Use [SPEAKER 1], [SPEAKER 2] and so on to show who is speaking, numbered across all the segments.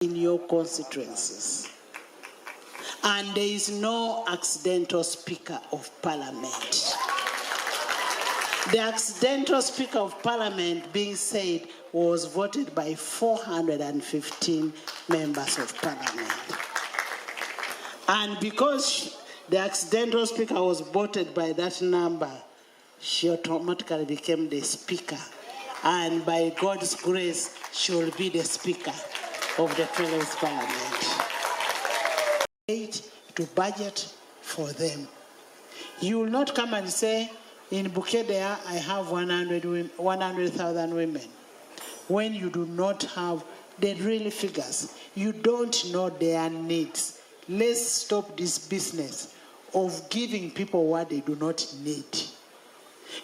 [SPEAKER 1] in your constituencies. And there is no accidental Speaker of Parliament. The accidental Speaker of Parliament being said was voted by 415 members of Parliament. And because the accidental Speaker was voted by that number, she automatically became the Speaker. And by God's grace, she will be the Speaker of the 12th Parliament. To budget for them. You will not come and say, in Bukedea, I have 100,000 women. When you do not have the real figures, you don't know their needs. Let's stop this business of giving people what they do not need.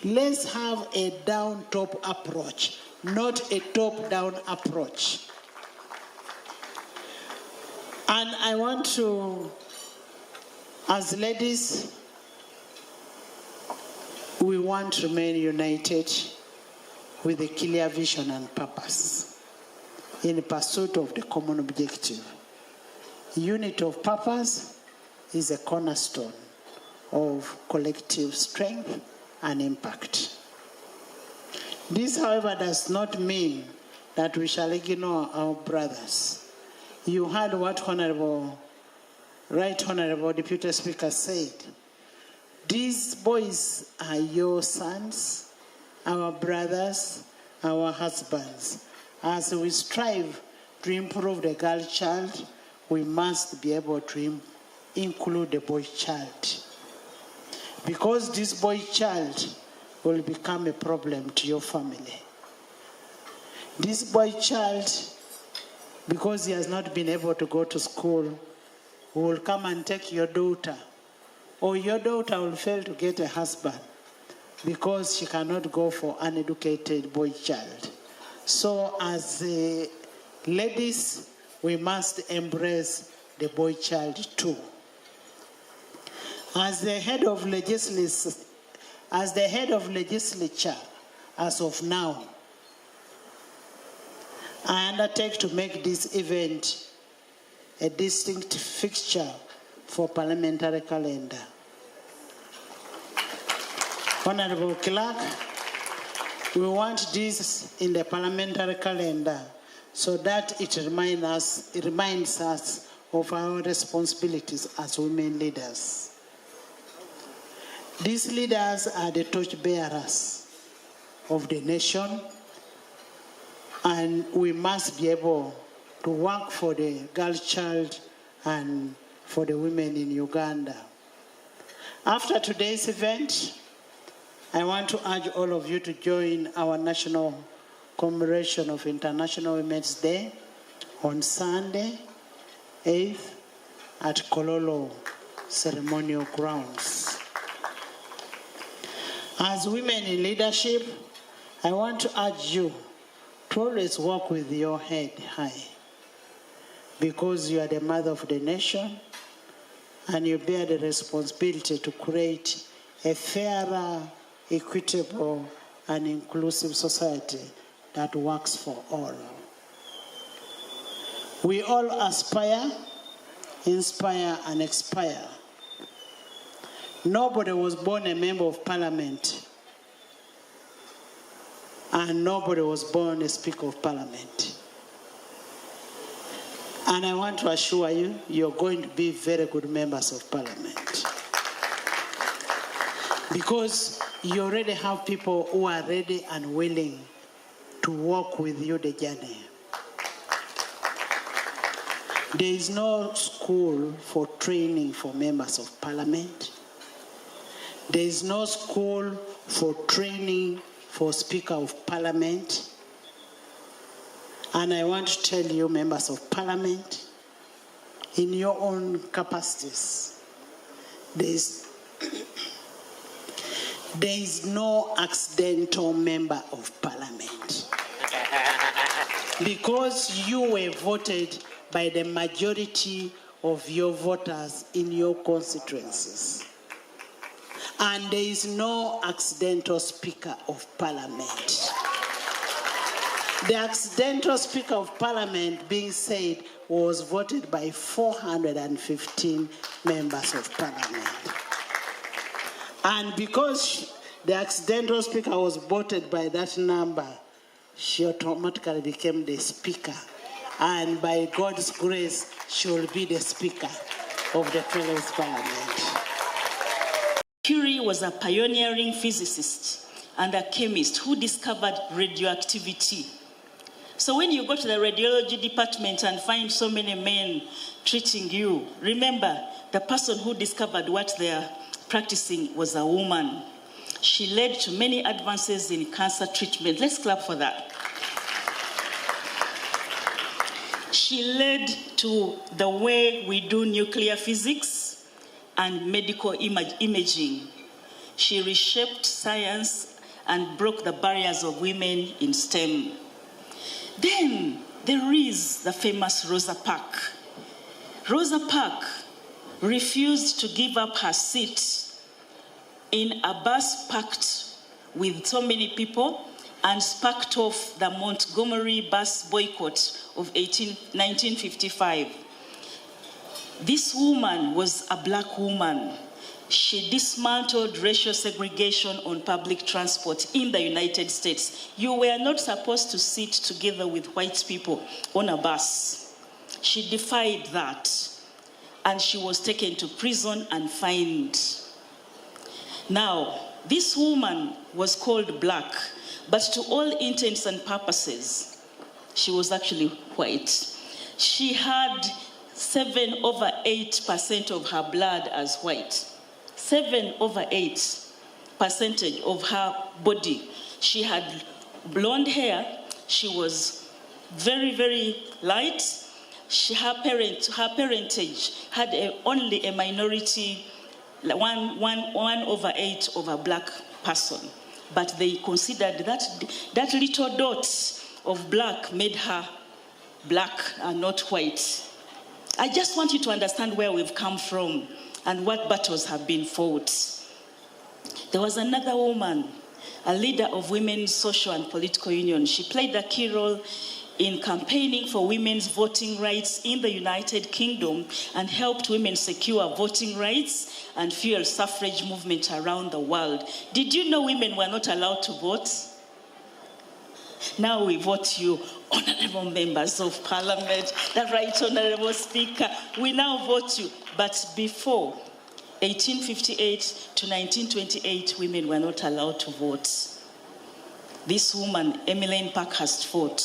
[SPEAKER 1] Let's have a down-top approach, not a top-down approach. And I want to, as ladies, we want to remain united with a clear vision and purpose in pursuit of the common objective. Unity of purpose is a cornerstone of collective strength and impact. This, however, does not mean that we shall ignore our brothers. You heard what Right Honorable Deputy Speaker said. These boys are your sons, our brothers, our husbands. As we strive to improve the girl child, we must be able to include the boy child. Because this boy child will become a problem to your family. This boy child, because he has not been able to go to school, will come and take your daughter. Or your daughter will fail to get a husband because she cannot go for an uneducated boy child. So as ladies, we must embrace the boy child too. As the head of legislature, as of now, I undertake to make this event a distinct fixture for parliamentary calendar. Honorable Clerk, we want this in the parliamentary calendar so that it reminds us of our responsibilities as women leaders. These leaders are the torchbearers of the nation, and we must be able to work for the girl child and for the women in Uganda. After today's event, I want to urge all of you to join our national commemoration of International Women's Day on Sunday, 8th, at Kololo Ceremonial Grounds. As women in leadership, I want to urge you to always walk with your head high, because you are the mother of the nation and you bear the responsibility to create a fairer, equitable, and inclusive society that works for all. We all aspire, inspire, and expire. Nobody was born a member of parliament, and nobody was born a Speaker of Parliament. And I want to assure you, you're going to be very good members of Parliament. Because you already have people who are ready and willing to walk with you the journey. There is no school for training for members of Parliament. There is no school for training for Speaker of Parliament. And I want to tell you, members of Parliament, in your own capacities, there is no accidental member of Parliament. Because you were voted by the majority of your voters in your constituencies. And there is no accidental Speaker of Parliament. The accidental Speaker of Parliament being said was voted by 415 members of parliament. And because the accidental speaker was voted by that number, she automatically became the speaker. And by God's grace, she will be the speaker of the 12th parliament.
[SPEAKER 2] Curie was a pioneering physicist and a chemist who discovered radioactivity. So when you go to the radiology department and find so many men treating you, remember the person who discovered what they are practicing was a woman. She led to many advances in cancer treatment. Let's clap for that. She led to the way we do nuclear physics and medical imaging. She reshaped science and broke the barriers of women in STEM. Then there is the famous Rosa Parks. Rosa Parks refused to give up her seat in a bus packed with so many people and sparked off the Montgomery bus boycott of 1955. This woman was a black woman. She dismantled racial segregation on public transport in the United States. You were not supposed to sit together with white people on a bus. She defied that, and she was taken to prison and fined. Now, this woman was called black, but to all intents and purposes, she was actually white. She had 7/8% of her blood as white. 7/8% of her body. She had blonde hair. She was very, very light. Her parentage had only a minority, 1/8 of a black person. But they considered that little dot of black made her black and not white. I just want you to understand where we've come from and what battles have been fought. There was another woman, a leader of women's social and political union. She played a key role in campaigning for women's voting rights in the United Kingdom and helped women secure voting rights and fuel suffrage movement around the world. Did you know women were not allowed to vote? Now we vote you, honorable members of parliament, the right honorable speaker. We now vote you. But before 1858 to 1928, women were not allowed to vote. This woman, Emmeline Parkhurst, fought.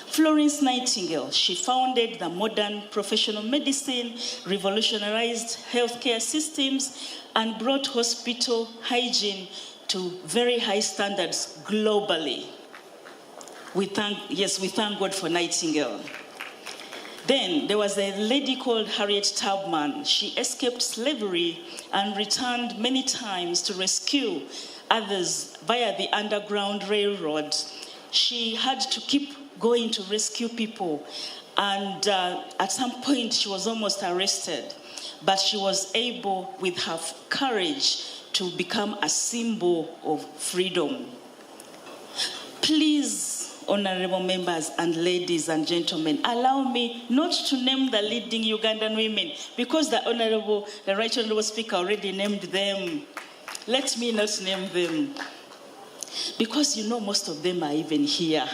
[SPEAKER 2] Florence Nightingale, she founded the modern professional medicine, revolutionized healthcare systems, and brought hospital hygiene to very high standards globally. We thank God for Nightingale. Then there was a lady called Harriet Tubman. She escaped slavery and returned many times to rescue others via the Underground Railroad. She had to keep going to rescue people, and at some point she was almost arrested, but she was able, with her courage, to become a symbol of freedom. Please, honorable members and ladies and gentlemen, allow me not to name the leading Ugandan women because the right honorable speaker already named them. Let me not name them because you know most of them are even here.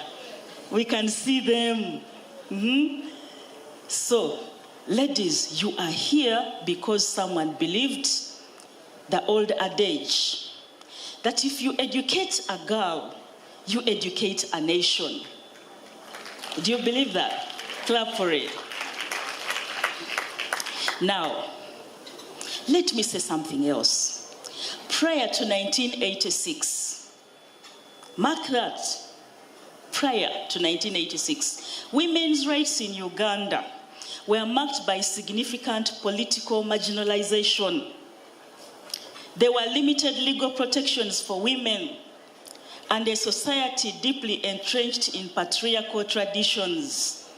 [SPEAKER 2] We can see them. So, ladies, you are here because someone believed the old adage that if you educate a girl, you educate a nation. Do you believe that? Clap for it. Now, let me say something else. Prior to 1986, mark that, prior to 1986, women's rights in Uganda were marked by significant political marginalization. There were limited legal protections for women and a society deeply entrenched in patriarchal traditions.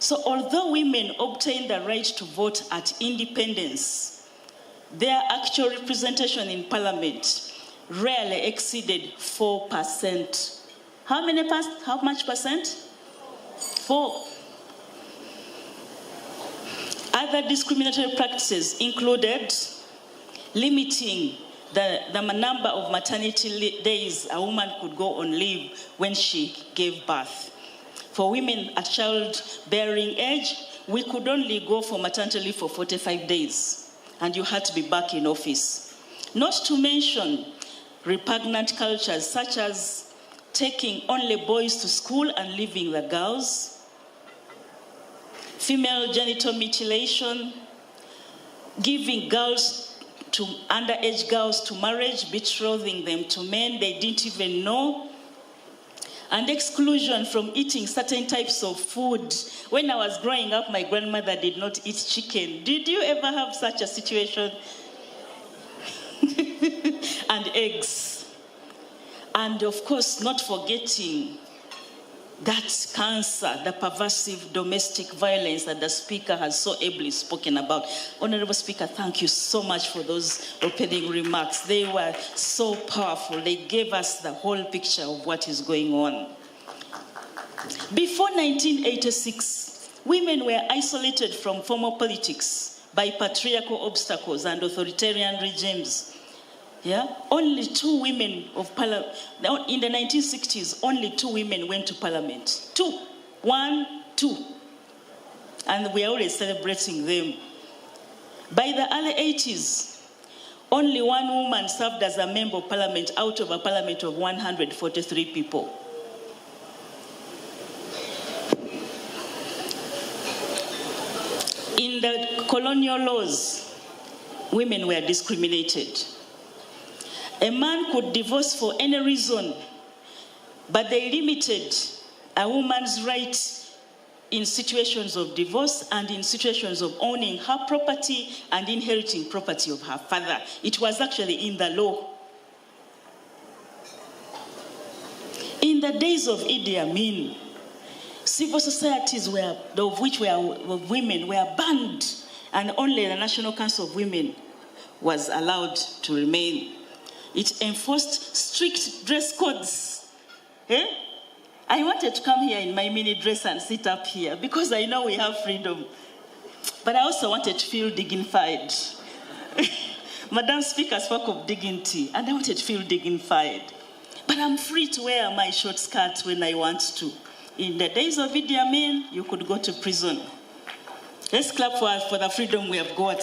[SPEAKER 2] So although women obtained the right to vote at independence, their actual representation in parliament rarely exceeded 4%. How much percent? 4. Other discriminatory practices included limiting the number of maternity days a woman could go on leave when she gave birth. For women at childbearing age, we could only go for maternity leave for 45 days, and you had to be back in office. Not to mention repugnant cultures such as taking only boys to school and leaving the girls, female genital mutilation, giving underage girls to marriage, betrothing them to men they didn't even know, and exclusion from eating certain types of food. When I was growing up, my grandmother did not eat chicken. Did you ever have such a situation? And eggs. And of course, not forgetting that cancer, the pervasive domestic violence that the Speaker has so ably spoken about. Honorable Speaker, thank you so much for those opening remarks. They were so powerful. They gave us the whole picture of what is going on. Before 1986, women were isolated from formal politics by patriarchal obstacles and authoritarian regimes. Yeah? Only 2 women of parliament, in the 1960s, only 2 women went to parliament. 2. 1, 2. And we are always celebrating them. By the early 80s, only 1 woman served as a member of parliament out of a parliament of 143 people. In the colonial laws, women were discriminated. A man could divorce for any reason, but they limited a woman's right in situations of divorce and in situations of owning her property and inheriting property of her father. It was actually in the law. In the days of Idi Amin, civil societies of which women were banned, and only the National Council of Women was allowed to remain. It enforced strict dress codes. I wanted to come here in my mini dress and sit up here because I know we have freedom. But I also wanted to feel dignified. Madam Speaker spoke of dignity, and I wanted to feel dignified. But I'm free to wear my short skirt when I want to. In the days of Idi Amin, you could go to prison. Let's clap for the freedom we have got.